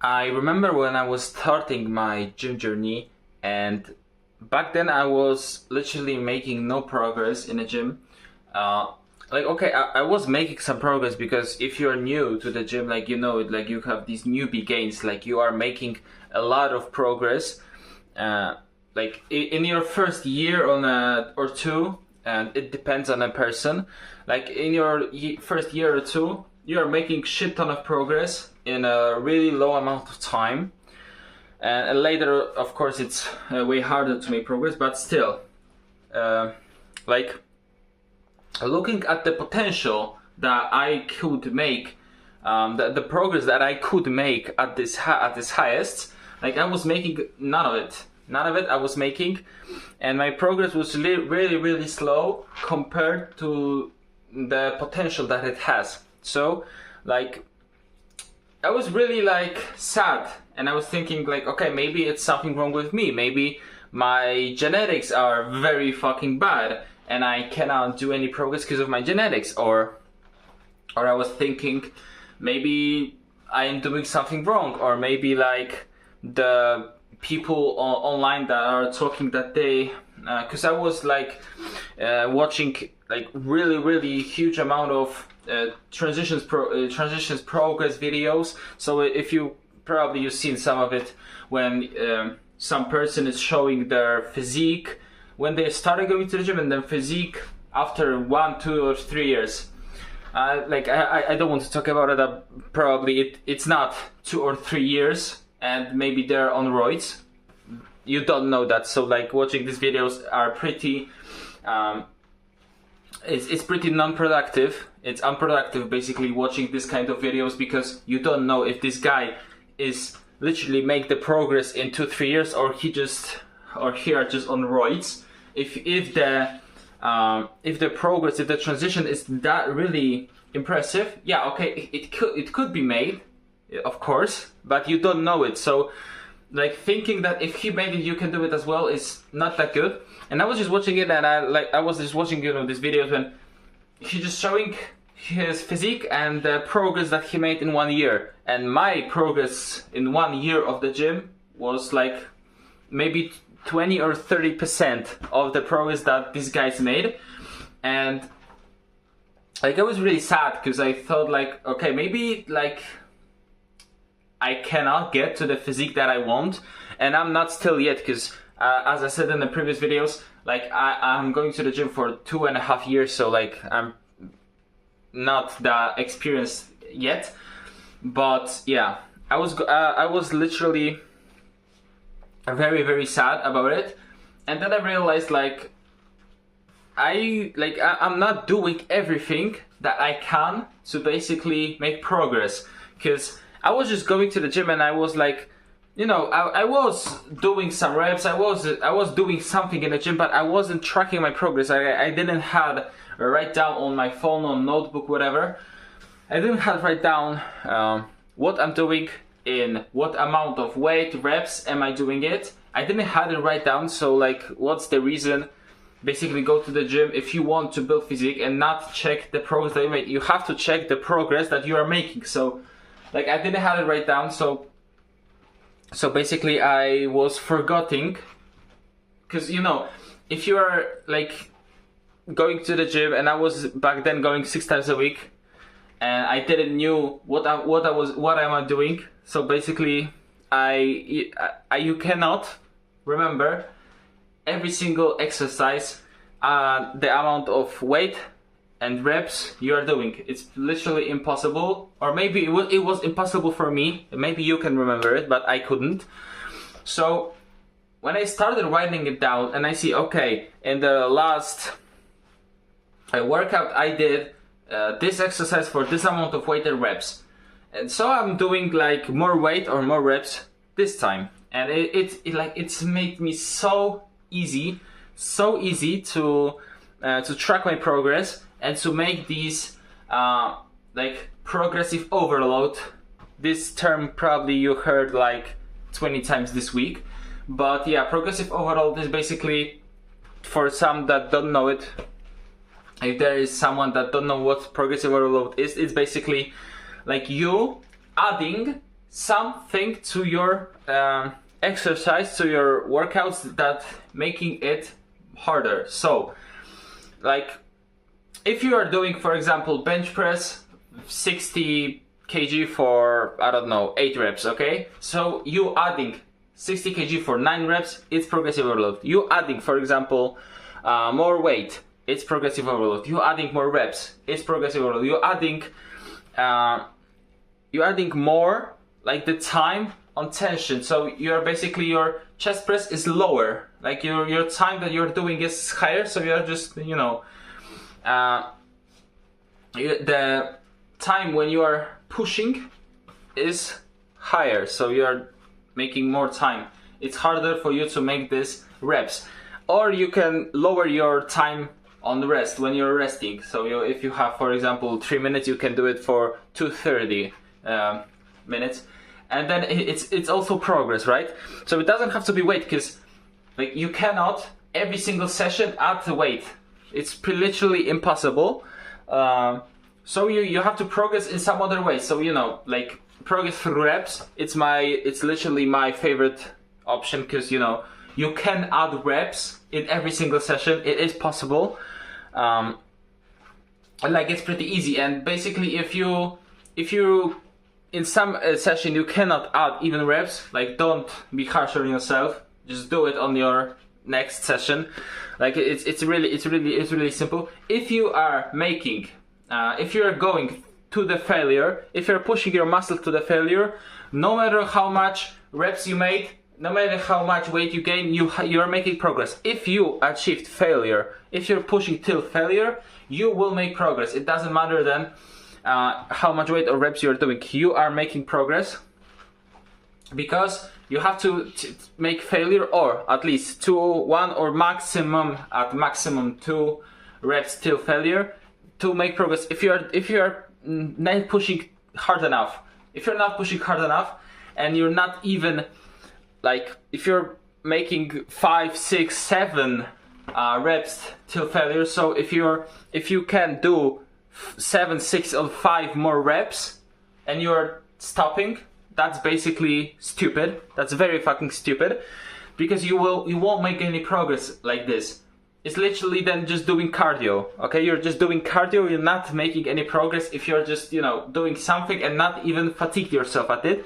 I remember when I was starting my gym journey, and back then I was literally making no progress in the gym. Uh, okay, I was making some progress because if you're new to the gym, like you know it, like you have these newbie gains, like you are making a lot of progress. Uh, in your first year or two, and it depends on a person. Like in your first year or two, you are making shit ton of progress in a really low amount of time. And later, of course, it's way harder to make progress, but still, uh, like looking at the potential that I could make, the progress that I could make at this highest, like I was making none of it. None of it I was making, and my progress was really slow compared to the potential that it has. So, like, I was really like sad, and I was thinking like, okay, maybe it's something wrong with me. Maybe my genetics are very fucking bad, and I cannot do any progress because of my genetics. Or I was thinking, maybe I am doing something wrong, or maybe like the people online that are talking that they, because I was like watching like really huge amount of transitions progress videos. So if you probably you've seen some of it when some person is showing their physique when they started going to the gym, and then physique after 1, 2, or 3 years. I don't want to talk about it. Probably it's not 2 or 3 years, and maybe they're on roids. You don't know that, so like watching these videos are pretty. It's pretty non-productive. It's unproductive basically watching this kind of videos, because you don't know if this guy is literally make the progress in 2-3 years, or he are just on roids. If the progress, if the transition is that really impressive, yeah, okay, it could be made, of course, but you don't know it. So like thinking that if he made it, you can do it as well is not that good. And I was just watching it, and I was just watching these videos when he just showing his physique and the progress that he made in 1 year, and my progress in 1 year of the gym was like maybe 20 or 30% of the progress that these guys made. And like I was really sad because I thought like, okay, maybe like I cannot get to the physique that I want, and I'm not still yet, because as I said in the previous videos, like I'm going to the gym for 2.5 years, so like I'm not that experienced yet. But yeah, I was literally very sad about it. And then I realized like I'm not doing everything that I can to basically make progress, because I was just going to the gym and I was like, you know, I was doing some reps, I was doing something in the gym, but I wasn't tracking my progress. I didn't have write down on my phone, on notebook, whatever. I didn't have write down what I'm doing, in what amount of weight reps am I doing it. I didn't have it write down. So like, what's the reason? Basically, go to the gym if you want to build physique and not check the progress that you made. You have to check the progress that you are making. So like, I didn't have it write down. So basically I was forgetting, because you know, if you are like going to the gym, and I was back then going 6 times a week, and I didn't knew what am I doing. So basically you cannot remember every single exercise, the amount of weight and reps you are doing. It's literally impossible. Or maybe it was impossible for me. Maybe you can remember it, but I couldn't. So when I started writing it down, and I see, okay, in the last workout I did this exercise for this amount of weight and reps, and so I'm doing like more weight or more reps this time, and it's made me so easy to track my progress and to make these like progressive overload. This term probably you heard like 20 times this week, but yeah, progressive overload is basically, for some that don't know it, if there is someone that don't know what progressive overload is, it's basically like you adding something to your exercise, to your workouts, that making it harder. So like if you are doing, for example, bench press 60 kg for, I don't know, 8 reps, okay? So you adding 60 kg for 9 reps, it's progressive overload. You adding, for example, more weight, it's progressive overload. You adding more reps, it's progressive overload. You're adding more, like the time on tension. So you're basically, your chest press is lower, like your time that you're doing is higher. So you're just, you know, the time when you are pushing is higher, so you're making more time. It's harder for you to make this reps. Or you can lower your time on the rest when you're resting. So if you have, for example, 3 minutes, you can do it for 2:30 minutes, and then it's also progress, right? So it doesn't have to be weight, because like you cannot every single session add the weight. It's literally impossible. So you have to progress in some other way. So, you know, like progress through reps, it's literally my favorite option, because, you know, you can add reps in every single session. It is possible. Like it's pretty easy. And basically if you in some session you cannot add even reps, like don't be harsh on yourself. Just do it on your next session. Like it's really simple. If you are making if you're going to the failure, if you're pushing your muscle to the failure, no matter how much reps you made, no matter how much weight you gain, you're making progress. If you achieved failure, if you're pushing till failure, you will make progress. It doesn't matter then how much weight or reps you're doing. You are making progress, because you have to make failure, or at least 1 or maximum 2 reps till failure to make progress. If you're not pushing hard enough, and you're not even, like, if you're making 5, 6, 7 reps till failure, so if you can do 7, 6 or 5 more reps and you're stopping, that's basically stupid. That's very fucking stupid, because you won't make any progress like this. It's literally then just doing cardio, okay? You're just doing cardio, you're not making any progress if you're just, you know, doing something and not even fatigue yourself at it.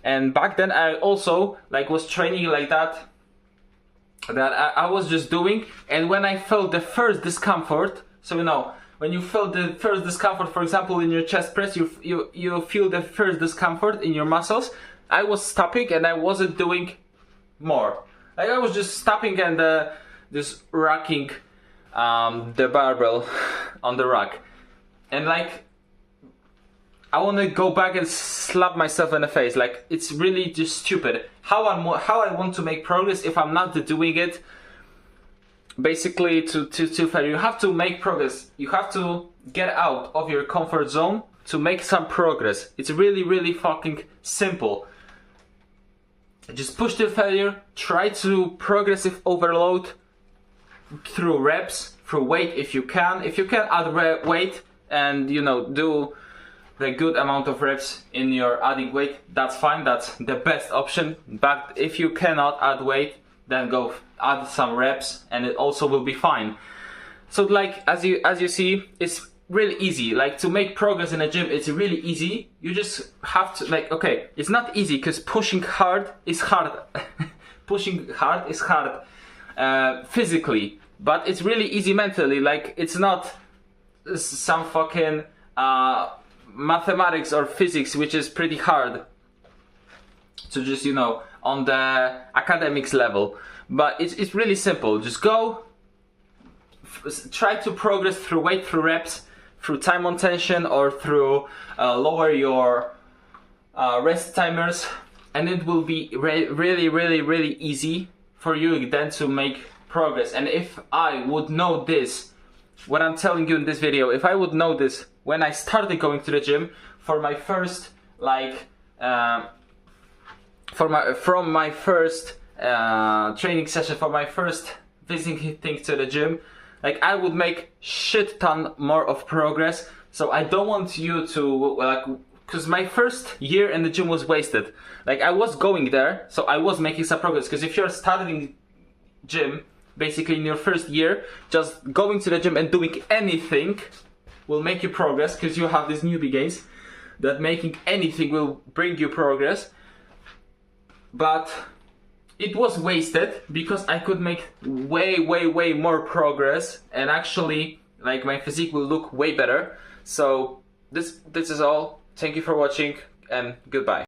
And back then I also like was training like that I was just doing, and when I felt the first discomfort, so you know, when you feel the first discomfort, for example, in your chest press, you feel the first discomfort in your muscles, I was stopping and I wasn't doing more. Like I was just stopping and just racking the barbell on the rack, and like I want to go back and slap myself in the face. Like it's really just stupid. How I want to make progress if I'm not doing it basically to failure. You have to make progress. You have to get out of your comfort zone to make some progress. It's really fucking simple. Just push to failure. Try to progressive overload through reps, through weight if you can. If you can add weight and, you know, do the good amount of reps in your adding weight, that's fine. That's the best option. But if you cannot add weight, then go add some reps and it also will be fine. So like as you see, it's really easy. Like to make progress in a gym, it's really easy. You just have to, like, okay, it's not easy because pushing hard is hard. Pushing hard is hard physically, but it's really easy mentally. Like it's not some fucking mathematics or physics which is pretty hard to just, you know, on the academics level. But it's really simple. Just go, try to progress through weight, through reps, through time on tension, or through lower your rest timers, and it will be really easy for you then to make progress. And if I would know this, what I'm telling you in this video, if I would know this when I started going to the gym for my first, like, from my first training session, for my first visiting to the gym, like I would make shit ton more of progress. So I don't want you to like because my first year in the gym was wasted. Like I was going there, so I was making some progress. Because if you're starting gym, basically in your first year, just going to the gym and doing anything will make you progress. Because you have these newbie gains that making anything will bring you progress. But it was wasted because I could make way more progress, and actually like my physique will look way better. So this is all. Thank you for watching, and goodbye.